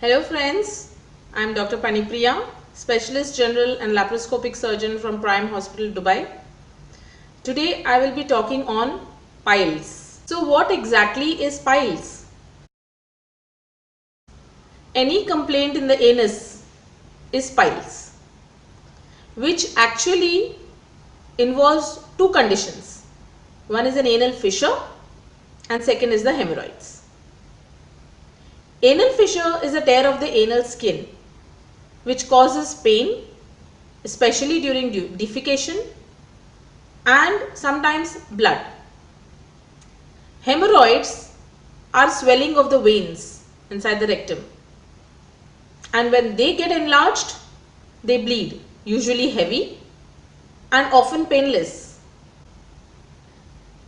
Hello friends, I am Dr Phanipriya, Specialist General and Laparoscopic Surgeon from Prime Hospital, Dubai. Today I will be talking on piles. So what exactly is piles? Any complaint in the anus is piles, which actually involves two conditions. One is an anal fissure and second is the hemorrhoids. Anal fissure is a tear of the anal skin which causes pain, especially during defecation and sometimes blood. Hemorrhoids are swelling of the veins inside the rectum, and when they get enlarged, they bleed, usually heavy and often painless.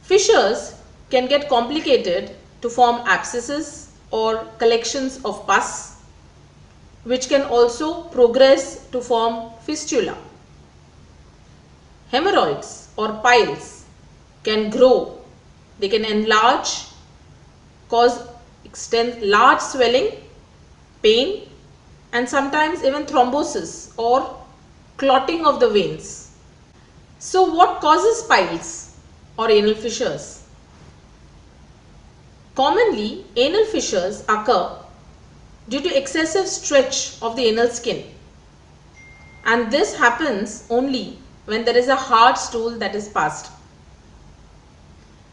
Fissures can get complicated to form abscesses or collections of pus, which can also progress to form fistula. Hemorrhoids or piles can grow, they can enlarge, cause large swelling, pain, and sometimes even thrombosis or clotting of the veins. So what causes piles or anal fissures? Commonly, anal fissures occur due to excessive stretch of the anal skin, and this happens only when there is a hard stool that is passed.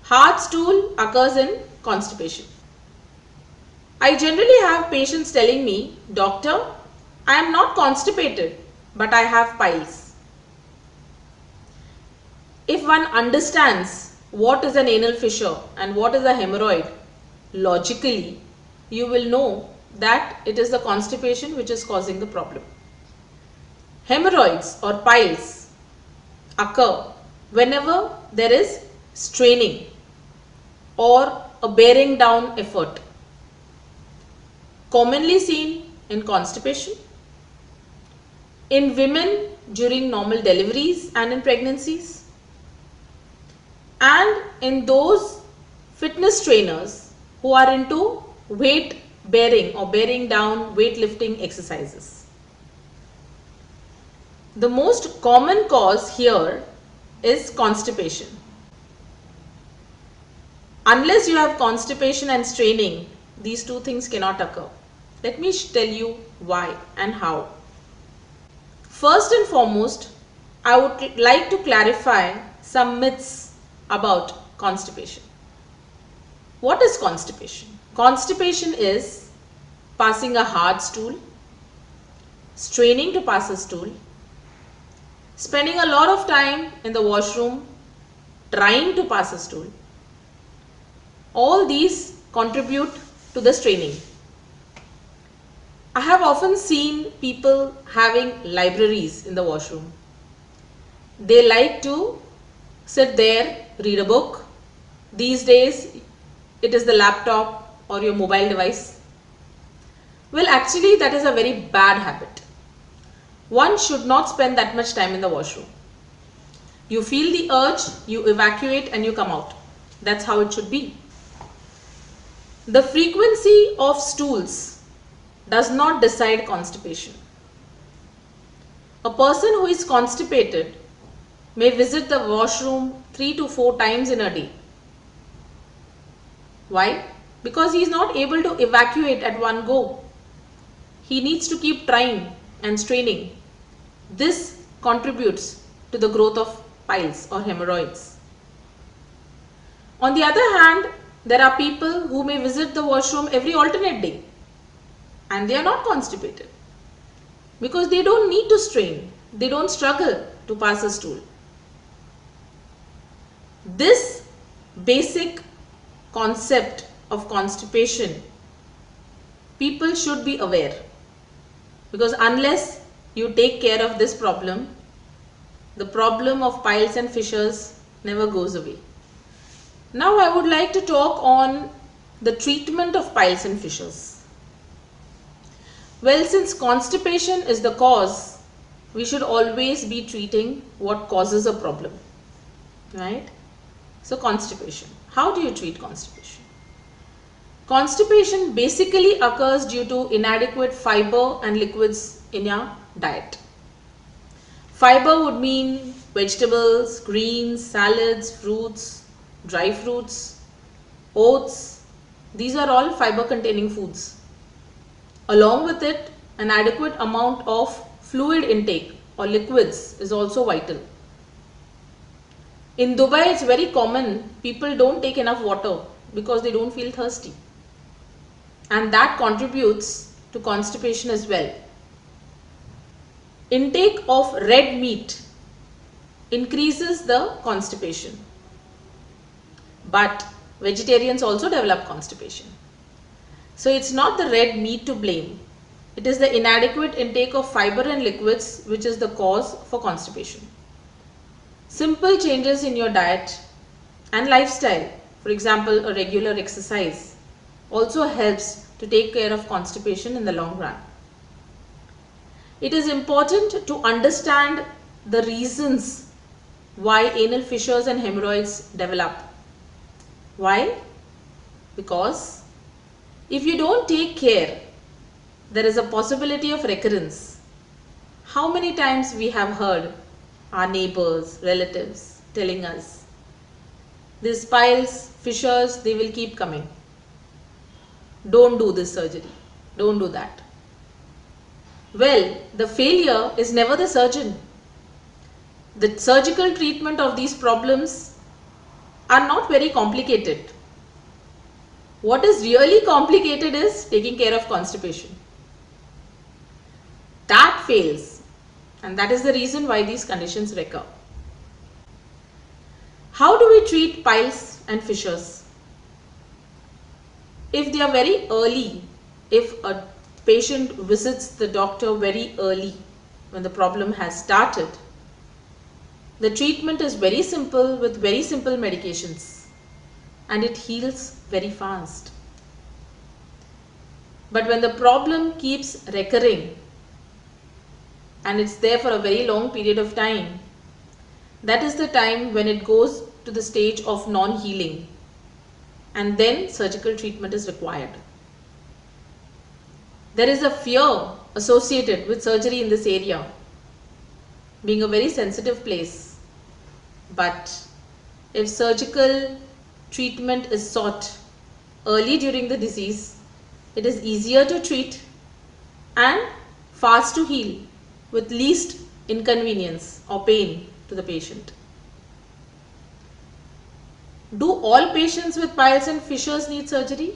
Hard stool occurs in constipation. I generally have patients telling me, "Doctor, I am not constipated, but I have piles." If one understands what is an anal fissure and what is a hemorrhoid, logically, you will know that it is the constipation which is causing the problem. Hemorrhoids or piles occur whenever there is straining or a bearing down effort. Commonly seen in constipation, in women during normal deliveries and in pregnancies, and in those fitness trainers who are into weight bearing or bearing down weightlifting exercises. The most common cause here is constipation. Unless you have constipation and straining, these two things cannot occur. Let me tell you why and how. First and foremost, I would like to clarify some myths about constipation. What is constipation? Constipation is passing a hard stool, straining to pass a stool, spending a lot of time in the washroom trying to pass a stool. All these contribute to the straining. I have often seen people having libraries in the washroom. They like to sit there, read a book. These days, it is the laptop or your mobile device. Well, actually, that is a very bad habit. One should not spend that much time in the washroom. You feel the urge, you evacuate and you come out. That's how it should be. The frequency of stools does not decide constipation. A person who is constipated may visit the washroom 3 to 4 times in a day. Why? Because he is not able to evacuate at one go. He needs to keep trying and straining. This contributes to the growth of piles or hemorrhoids. On the other hand, there are people who may visit the washroom every alternate day and they are not constipated because they don't need to strain. They don't struggle to pass a stool. This basic concept of constipation, people should be aware, because unless you take care of this problem, the problem of piles and fissures never goes away. Now I would like to talk on the treatment of piles and fissures. Well, since constipation is the cause, we should always be treating what causes a problem, right? So constipation. How do you treat constipation? Constipation basically occurs due to inadequate fiber and liquids in your diet. Fiber would mean vegetables, greens, salads, fruits, dry fruits, oats. These are all fiber containing foods. Along with it, an adequate amount of fluid intake or liquids is also vital. In Dubai, it's very common people don't take enough water because they don't feel thirsty. And that contributes to constipation as well. Intake of red meat increases the constipation. But vegetarians also develop constipation. So it's not the red meat to blame. It is the inadequate intake of fiber and liquids which is the cause for constipation. Simple changes in your diet and lifestyle, for example, a regular exercise, also helps to take care of constipation in the long run. It is important to understand the reasons why anal fissures and hemorrhoids develop. Why? Because if you don't take care, there is a possibility of recurrence. How many times we have heard our neighbors, relatives telling us, these piles, fissures, they will keep coming. Don't do this surgery. Don't do that. Well, the failure is never the surgeon. The surgical treatment of these problems are not very complicated. What is really complicated is taking care of constipation. That fails, and that is the reason why these conditions recur. How do we treat piles and fissures? If they are very early, if a patient visits the doctor very early when the problem has started, the treatment is very simple with very simple medications and it heals very fast. But when the problem keeps recurring and it's there for a very long period of time, that is the time when it goes to the stage of non-healing, and then surgical treatment is required. There is a fear associated with surgery in this area, being a very sensitive place. But if surgical treatment is sought early during the disease, it is easier to treat and fast to heal with least inconvenience or pain to the patient. Do all patients with piles and fissures need surgery?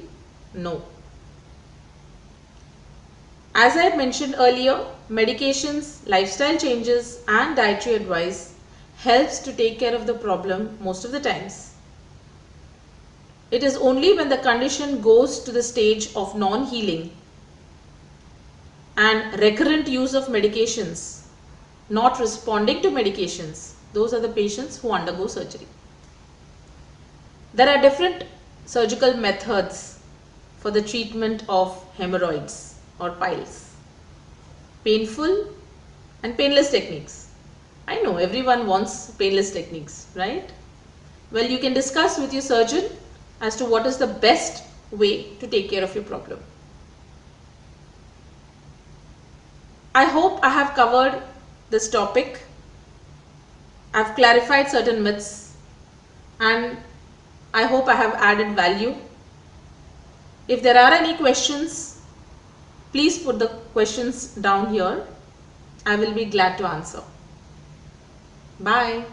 No. As I mentioned earlier, medications, lifestyle changes and dietary advice helps to take care of the problem most of the times. It is only when the condition goes to the stage of non-healing and recurrent use of medications, not responding to medications, those are the patients who undergo surgery. There are different surgical methods for the treatment of hemorrhoids or piles. Painful and painless techniques. I know everyone wants painless techniques, right? Well, you can discuss with your surgeon as to what is the best way to take care of your problem. I hope I have covered this topic. I've clarified certain myths and I hope I have added value. If there are any questions, please put the questions down here. I will be glad to answer. Bye.